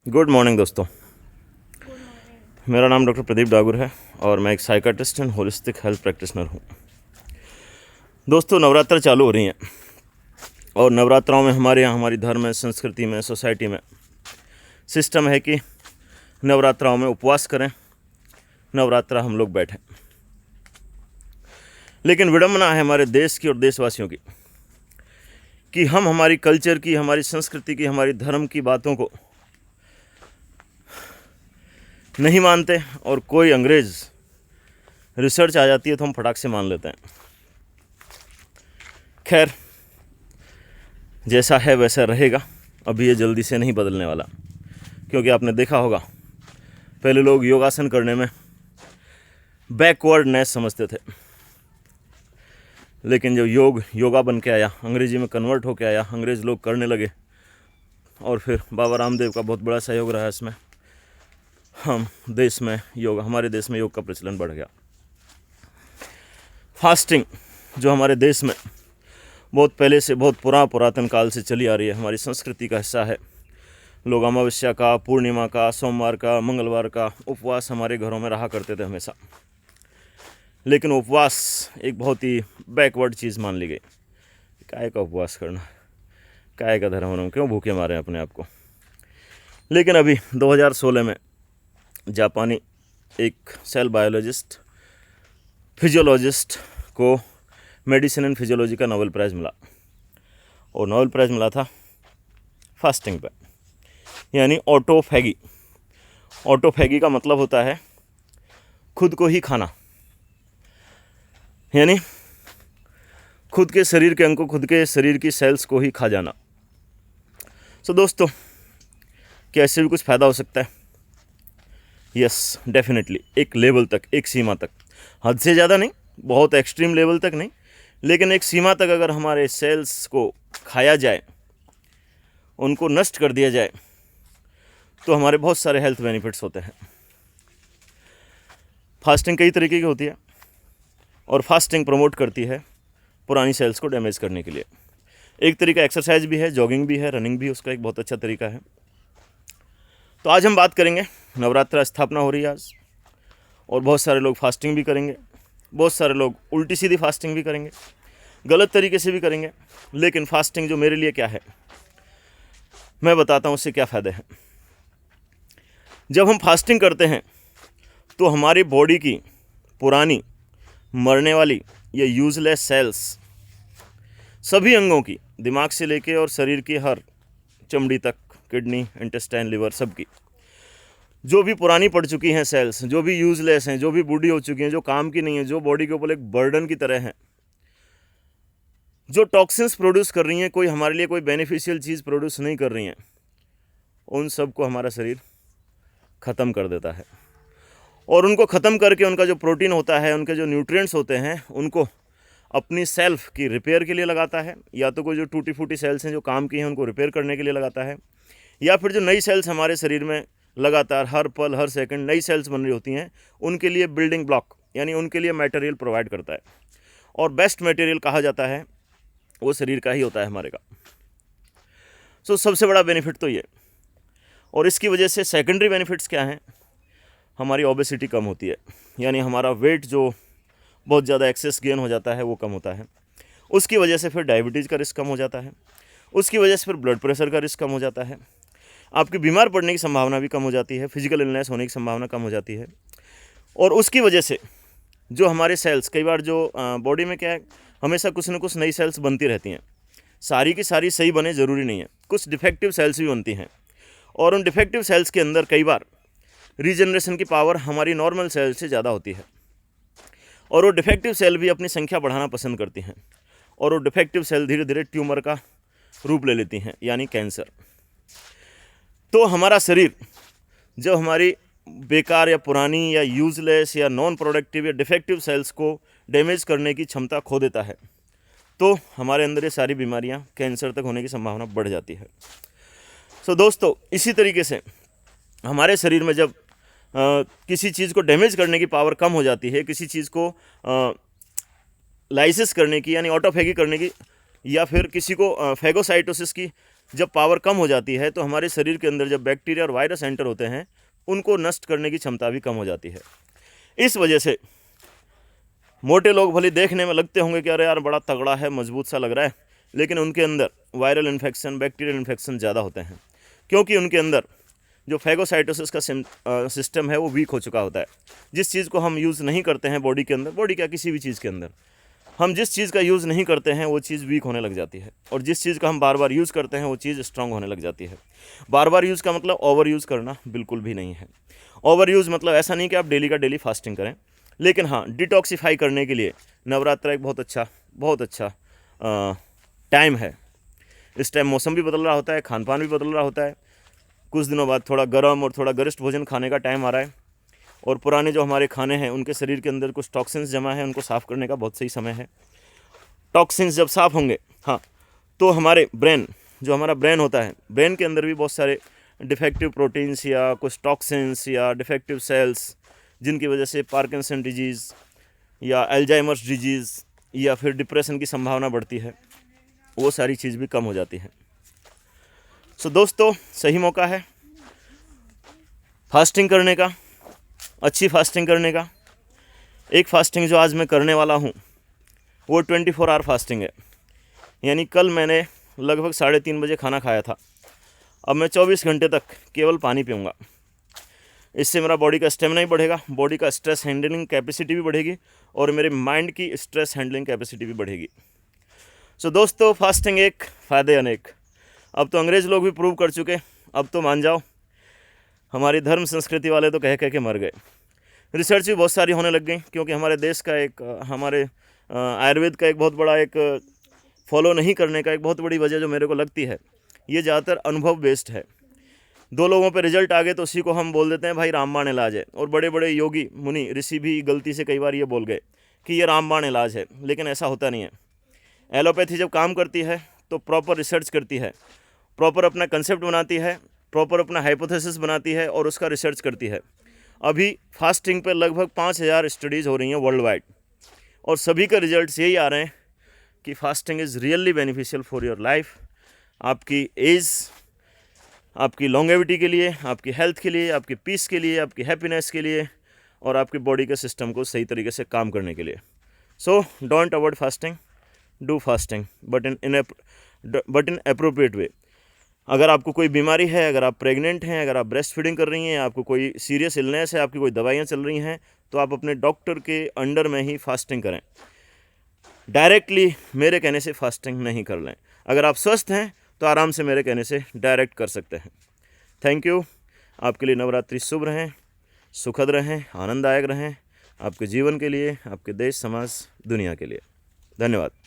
Good morning दोस्तों। मेरा नाम डॉक्टर प्रदीप डागुर है और मैं एक psychiatrist and holistic health practitioner हूँ। दोस्तों, नवरात्र चालू हो रही हैं और नवरात्राओं में हमारे यहाँ हमारी धर्म में, संस्कृति में, सोसाइटी में सिस्टम है कि नवरात्राओं में उपवास करें, नवरात्रा हम लोग बैठें। लेकिन विडंबना है हमारे देश की और देशवासियों की कि हम हमारी कल्चर की, हमारी संस्कृति की, हमारी धर्म की बातों को नहीं मानते और कोई अंग्रेज़ रिसर्च आ जाती है तो हम फटाक से मान लेते हैं। खैर, जैसा है वैसा रहेगा। अभी ये जल्दी से नहीं बदलने वाला, क्योंकि आपने देखा होगा पहले लोग योगासन करने में बैकवर्डनेस समझते थे, लेकिन जब योगा बन के आया, अंग्रेजी में कन्वर्ट होके आया, अंग्रेज़ लोग करने लगे और फिर बाबा रामदेव का बहुत बड़ा सहयोग रहा इसमें। हमारे देश में योग का प्रचलन बढ़ गया। फास्टिंग जो हमारे देश में बहुत पहले से, बहुत पुरातन काल से चली आ रही है, हमारी संस्कृति का हिस्सा है। लोग अमावस्या का, पूर्णिमा का, सोमवार का, मंगलवार का उपवास हमारे घरों में रहा करते थे हमेशा। लेकिन उपवास एक बहुत ही बैकवर्ड चीज़ मान ली गई। काय का उपवास करना, काय का धर्म, हम क्यों भूखे मारे अपने आप को। लेकिन अभी 2016 में जापानी एक सेल बायोलॉजिस्ट, फिजियोलॉजिस्ट को मेडिसिन एंड फिजियोलॉजी का नोबेल प्राइज़ मिला, और नोबेल प्राइज़ मिला था फास्टिंग पे, यानी ऑटोफैगी। ऑटोफैगी का मतलब होता है खुद को ही खाना, यानी खुद के शरीर के अंग को, खुद के शरीर की सेल्स को ही खा जाना। सो दोस्तों, क्या इससे भी कुछ फ़ायदा हो सकता है? Yes, definitely. एक लेवल तक, एक सीमा तक, हद से ज़्यादा नहीं, बहुत एक्सट्रीम लेवल तक नहीं, लेकिन एक सीमा तक अगर हमारे सेल्स को खाया जाए, उनको नष्ट कर दिया जाए, तो हमारे बहुत सारे हेल्थ बेनिफिट्स होते हैं। फास्टिंग कई तरीके की होती है और फास्टिंग प्रमोट करती है पुरानी सेल्स को डैमेज करने के लिए। एक तरीका एक्सरसाइज भी है, जॉगिंग भी है, रनिंग भी उसका एक बहुत अच्छा तरीका है। तो आज हम बात करेंगे, नवरात्रा स्थापना हो रही है आज, और बहुत सारे लोग फास्टिंग भी करेंगे, बहुत सारे लोग उल्टी सीधी फास्टिंग भी करेंगे, गलत तरीके से भी करेंगे। लेकिन फास्टिंग जो मेरे लिए क्या है, मैं बताता हूँ उससे क्या फ़ायदे हैं। जब हम फास्टिंग करते हैं तो हमारी बॉडी की पुरानी, मरने वाली या यूजलेस सेल्स, सभी अंगों की, दिमाग से लेके और शरीर की हर चमड़ी तक, किडनी, इंटेस्टाइन, लिवर, सब की जो भी पुरानी पड़ चुकी हैं सेल्स, जो भी यूजलेस हैं, जो भी बूढ़ी हो चुकी हैं, जो काम की नहीं है, जो बॉडी के ऊपर एक बर्डन की तरह हैं, जो टॉक्सिन्स प्रोड्यूस कर रही हैं, कोई हमारे लिए कोई बेनिफिशियल चीज़ प्रोड्यूस नहीं कर रही हैं, उन सब को हमारा शरीर ख़त्म कर देता है। और उनको ख़त्म करके उनका जो प्रोटीन होता है, उनके जो न्यूट्रिएंट्स होते हैं, उनको अपनी सेल्फ की रिपेयर के लिए लगाता है। या तो कोई जो टूटी फूटी सेल्स हैं जो काम की हैं, उनको रिपेयर करने के लिए लगाता है, या फिर जो नई सेल्स हमारे शरीर में लगातार हर पल, हर सेकंड नई सेल्स बन रही होती हैं, उनके लिए बिल्डिंग ब्लॉक, यानी उनके लिए मटेरियल प्रोवाइड करता है। और बेस्ट मटेरियल कहा जाता है वो शरीर का ही होता है हमारे का। सो सबसे बड़ा बेनिफिट तो ये। और इसकी वजह से सेकेंडरी बेनिफिट्स क्या हैं? हमारी ओबेसिटी कम होती है, यानी हमारा वेट जो बहुत ज़्यादा एक्सेस गेन हो जाता है वो कम होता है। उसकी वजह से फिर डायबिटीज़ का रिस्क कम हो जाता है, उसकी वजह से फिर ब्लड प्रेशर का रिस्क कम हो जाता है, आपकी बीमार पड़ने की संभावना भी कम हो जाती है, फिजिकल इलनेस होने की संभावना कम हो जाती है। और उसकी वजह से जो हमारे सेल्स, कई बार जो बॉडी में क्या है, हमेशा कुछ ना कुछ नई सेल्स बनती रहती हैं, सारी की सारी सही बने ज़रूरी नहीं है, कुछ डिफेक्टिव सेल्स भी बनती हैं, और उन डिफेक्टिव सेल्स के अंदर कई बार रीजनरेशन की पावर हमारी नॉर्मल सेल से ज़्यादा होती है, और वो डिफेक्टिव सेल भी अपनी संख्या बढ़ाना पसंद करती हैं, और वो डिफेक्टिव सेल धीरे धीरे ट्यूमर का रूप ले लेती हैं, यानी कैंसर। तो हमारा शरीर जब हमारी बेकार या पुरानी या यूजलेस या नॉन प्रोडक्टिव या डिफेक्टिव सेल्स को डैमेज करने की क्षमता खो देता है, तो हमारे अंदर ये सारी बीमारियां कैंसर तक होने की संभावना बढ़ जाती है। सो दोस्तों, इसी तरीके से हमारे शरीर में जब किसी चीज़ को डैमेज करने की पावर कम हो जाती है, किसी चीज़ को लाइसिस करने की, यानी ऑटोफैगी करने की, या फिर किसी को फैगोसाइटोसिस की जब पावर कम हो जाती है तो हमारे शरीर के अंदर जब बैक्टीरिया और वायरस एंटर होते हैं उनको नष्ट करने की क्षमता भी कम हो जाती है। इस वजह से मोटे लोग भले देखने में लगते होंगे कि अरे यार बड़ा तगड़ा है, मजबूत सा लग रहा है, लेकिन उनके अंदर वायरल इन्फेक्शन, बैक्टीरियल इन्फेक्शन ज़्यादा होते हैं, क्योंकि उनके अंदर जो फैगोसाइटोसिस का सिस्टम है वो वीक हो चुका होता है। जिस चीज़ को हम यूज़ नहीं करते हैं बॉडी के अंदर, बॉडी क्या किसी भी चीज़ के अंदर हम जिस चीज़ का यूज़ नहीं करते हैं वो चीज़ वीक होने लग जाती है, और जिस चीज़ का हम बार बार यूज़ करते हैं वो चीज़ स्ट्रांग होने लग जाती है। बार बार यूज़ का मतलब ओवर यूज़ करना बिल्कुल भी नहीं है। ओवर यूज़ मतलब ऐसा नहीं कि आप डेली का डेली फास्टिंग करें, लेकिन हाँ, डिटॉक्सीफाई करने के लिए नवरात्रा एक बहुत अच्छा टाइम है। इस टाइम मौसम भी बदल रहा होता है, खान पान भी बदल रहा होता है। कुछ दिनों बाद थोड़ा गर्म और थोड़ा गरिष्ठ भोजन खाने का टाइम आ रहा है, और पुराने जो हमारे खाने हैं उनके शरीर के अंदर कुछ टॉक्सिन्स जमा है, उनको साफ़ करने का बहुत सही समय है। टॉक्सिन्स जब साफ़ होंगे, हाँ, तो हमारे ब्रेन, जो हमारा ब्रेन होता है, ब्रेन के अंदर भी बहुत सारे डिफेक्टिव प्रोटीन्स या कुछ टॉक्सिन्स या डिफेक्टिव सेल्स, जिनकी वजह से पार्किंसन डिजीज़ या अल्जाइमर्स डिजीज़ या फिर डिप्रेशन की संभावना बढ़ती है, वो सारी चीज़ भी कम हो जाती है। सो दोस्तों, सही मौका है फास्टिंग करने का, अच्छी फास्टिंग करने का। एक फास्टिंग जो आज मैं करने वाला हूँ वो 24 आवर फास्टिंग है, यानी कल मैंने लगभग 3:30 बजे खाना खाया था, अब मैं 24 घंटे तक केवल पानी पीऊँगा। इससे मेरा बॉडी का स्टेमिना ही बढ़ेगा, बॉडी का स्ट्रेस हैंडलिंग कैपेसिटी भी बढ़ेगी, और मेरे माइंड की स्ट्रेस हैंडलिंग कैपेसिटी भी बढ़ेगी। सो दोस्तों, फास्टिंग एक फ़ायदे अनेक। अब तो अंग्रेज़ लोग भी प्रूव कर चुके, अब तो मान जाओ, हमारी धर्म संस्कृति वाले तो कह के मर गए। रिसर्च भी बहुत सारी होने लग गई, क्योंकि हमारे देश का एक हमारे आयुर्वेद का एक बहुत बड़ा एक फॉलो नहीं करने का एक बहुत बड़ी वजह जो मेरे को लगती है, ये ज़्यादातर अनुभव बेस्ड है। 2 लोगों पे रिजल्ट आ गए तो उसी को हम बोल देते हैं भाई रामबाण इलाज है, और बड़े बड़े योगी मुनि ऋषि भी गलती से कई बार ये बोल गए कि ये रामबाण इलाज है, लेकिन ऐसा होता नहीं है। एलोपैथी जब काम करती है तो प्रॉपर रिसर्च करती है, प्रॉपर अपना कंसेप्ट बनाती है, प्रॉपर अपना हाइपोथेसिस बनाती है और उसका रिसर्च करती है। अभी फास्टिंग पे लगभग 5000 स्टडीज़ हो रही हैं वर्ल्ड वाइड, और सभी के रिजल्ट्स यही आ रहे हैं कि fasting is really beneficial for your life, आपकी एज, आपकी लॉन्गेविटी के लिए, आपकी हेल्थ के लिए, आपकी पीस के लिए, आपकी हैप्पीनेस के लिए, और आपकी बॉडी के सिस्टम को सही तरीके से काम करने के लिए। So don't avoid fasting, do fasting, but in appropriate way. अगर आपको कोई बीमारी है, अगर आप प्रेग्नेंट हैं, अगर आप ब्रेस्ट फीडिंग कर रही हैं, आपको कोई सीरियस इलनेस है, आपकी कोई दवाइयाँ चल रही हैं, तो आप अपने डॉक्टर के अंडर में ही फास्टिंग करें। डायरेक्टली मेरे कहने से फास्टिंग नहीं कर लें। अगर आप स्वस्थ हैं तो आराम से मेरे कहने से डायरेक्ट कर सकते हैं। Thank you. आपके लिए नवरात्रि शुभ रहें, सुखद रहें, आनंददायक रहें, आपके जीवन के लिए, आपके देश, समाज, दुनिया के लिए। धन्यवाद।